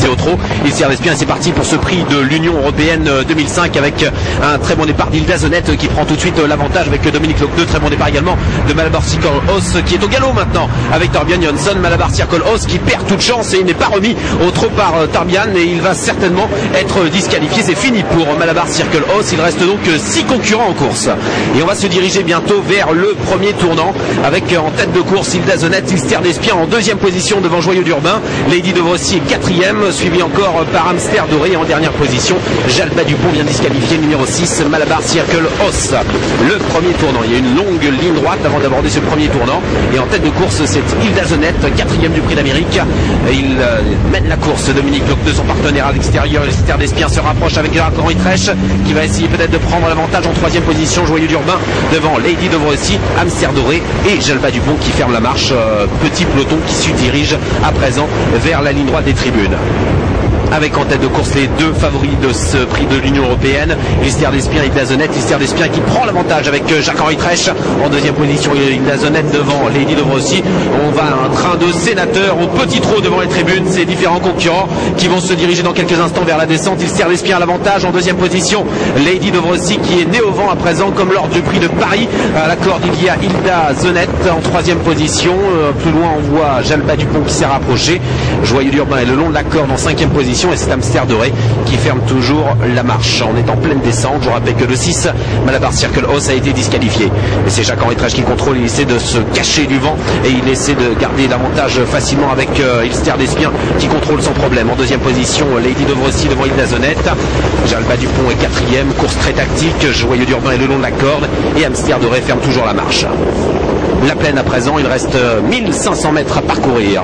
au trot. Ilster d'Espien, c'est parti pour ce prix de l'Union Européenne 2005 avec un très bon départ d'Hilda Zonet qui prend tout de suite l'avantage avec Dominique Lochneux. Très bon départ également de Malabar Circle Hoss qui est au galop maintenant avec Torbjörn Jonsson. Malabar Circle Hoss qui perd toute chance et il n'est pas remis au trot par Torbjörn et il va certainement être disqualifié. C'est fini pour Malabar Circle Hoss. Il reste donc 6 concurrents en course et on va se diriger bientôt vers le premier tournant avec en tête de course Hilda Zonet, Ilster d'Espien en deuxième position devant Joyeux d'Urbain. Lady de Vrossy est quatrième, suivi encore par Hamster Doré. Et en dernière position, Jalba Dupont vient disqualifié, numéro 6, Malabar Circle Hoss. Le premier tournant, il y a une longue ligne droite avant d'aborder ce premier tournant. Et en tête de course, c'est Hilda Zonet, quatrième du prix d'Amérique. Il mène la course, Dominique Lochneux, son partenaire à l'extérieur. Ilster d'Espien se rapproche avec Jacques-Henri Trèche qui va essayer peut-être de prendre l'avantage en troisième position. Joyeux d'Urbain devant Lady de Vrossy, Hamster Doré et Jalba Dupont qui ferme la marche. Petit peloton qui se dirige à présent vers la ligne droite des tribunes. Avec en tête de course les deux favoris de ce prix de l'Union Européenne, Ilster d'Espien et Hilda Zonet. Ilster d'Espien qui prend l'avantage avec Jacques-Henri Trèche en deuxième position. Hilda Zonet devant Lady de Vrossy. On va à un train de sénateurs au petit trot devant les tribunes. Ces différents concurrents qui vont se diriger dans quelques instants vers la descente. Ilster d'Espien à l'avantage en deuxième position. Lady de Vrossy qui est née au vent à présent comme lors du prix de Paris. À la corde il y a Hilda Zonet en troisième position. Plus loin on voit Jalba Dupont qui s'est rapproché. Joyeux d'Urbain est le long de la corde en cinquième position. Et c'est Hamster Doré qui ferme toujours la marche. On est en pleine descente. Je rappelle que le 6, Malabar Circle Hoss, a été disqualifié. Et c'est Jacques-Henri Trèche qui contrôle. Il essaie de se cacher du vent et il essaie de garder l'avantage facilement avec Ilster d'Espien qui contrôle sans problème. En deuxième position, Lady de Vrossy devant Hilda Zonet. Jalba Dupont est quatrième. Course très tactique. Joyeux d'Urbain est le long de la corde. Et Hamster Doré ferme toujours la marche. La plaine à présent, il reste 1500 mètres à parcourir.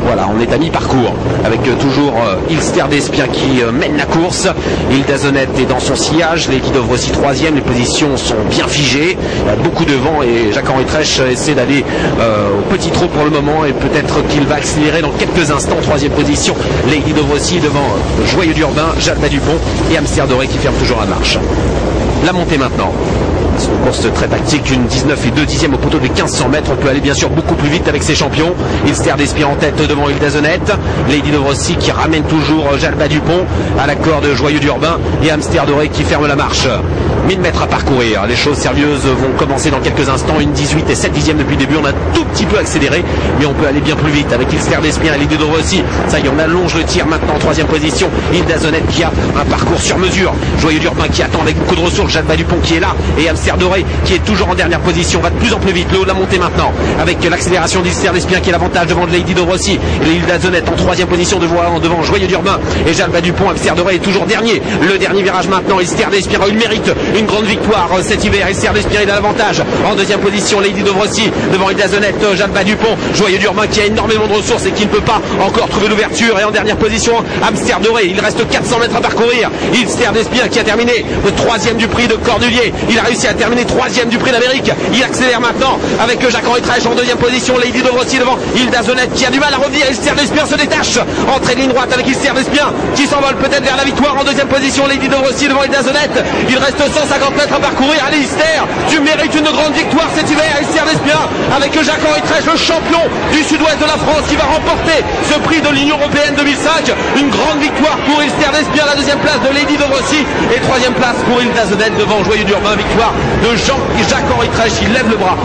Voilà, on est à mi-parcours avec toujours Ilster d'Espien qui mène la course. Hilda Zonet est dans son sillage, Lady de Vrossy troisième, les positions sont bien figées. Il y a beaucoup de vent et Jacques-Henri Trèche essaie d'aller au petit trot pour le moment et peut-être qu'il va accélérer dans quelques instants. Troisième position, Lady de Vrossy devant Joyeux d'Urbain, Jalba Dupont et Hamster Doré qui ferme toujours la marche. La montée maintenant. C'est une course très tactique, une 19 et 2 dixièmes au poteau des 1500 mètres. On peut aller bien sûr beaucoup plus vite avec ses champions. Ilster d'Espien en tête devant Hilda Zonet. Lady de Vrossy qui ramène toujours Jalba Dupont à la corde Joyeux d'Urbain et Hamster Doré qui ferme la marche. 1000 mètres à parcourir. Les choses sérieuses vont commencer dans quelques instants. Une 18 et 7 dixièmes depuis le début. On a tout petit peu accéléré, mais on peut aller bien plus vite avec Ilster d'Espien et Lady de Vrossy. Ça y est, on allonge le tir maintenant en troisième position. Hilda Zonet qui a un parcours sur mesure. Joyeux d'Urbain qui attend avec beaucoup de ressources. Jalba Dupont qui est là et Hamster Doré qui est toujours en dernière position. Va de plus en plus vite. Le haut de la montée maintenant avec l'accélération d'Ilster d'Espien qui est l'avantage devant Lady de Vrossy. Et Hilda Zonet en troisième position devant Joyeux d'Urbain et Jalba Dupont. Hamster Doré est toujours dernier. Le dernier virage maintenant. Ilster d'Espien, il mérite une grande victoire cet hiver. Ilster d'Espien il a l'avantage en deuxième position. Lady de Vrossy devant Hilda Zonet, Jalba Dupont, Joyeux d'Urbain qui a énormément de ressources et qui ne peut pas encore trouver l'ouverture. Et en dernière position Hamster Doré. Il reste 400 mètres à parcourir. Ilster d'Espien qui a terminé le troisième du prix de Cornulier. Il a réussi à terminer troisième du prix d'Amérique. Il accélère maintenant avec Jacques-Henri Trèche en deuxième position. Lady de Vrossy devant Hilda Zonet qui a du mal à revenir. Ilster d'Espien se détache. Entrée de ligne droite avec Ilster d'Espien qui s'envole peut-être vers la victoire en deuxième position. Lady de Vrossy devant Hilda Zonet. Il reste 150 mètres à parcourir. Allez Ilster, tu mérites une grande victoire cet hiver. Ilster d'Espien avec Jacques-Henri Trèche, le champion du sud-ouest de la France qui va remporter ce prix de l'Union Européenne 2005. Une grande victoire pour Ilster d'Espien, la deuxième place de Lady de Vrossy et troisième place pour Hilda Zonet devant Joyeux d'Urbain. Victoire de Jacques-Henri Trèche, il lève le bras.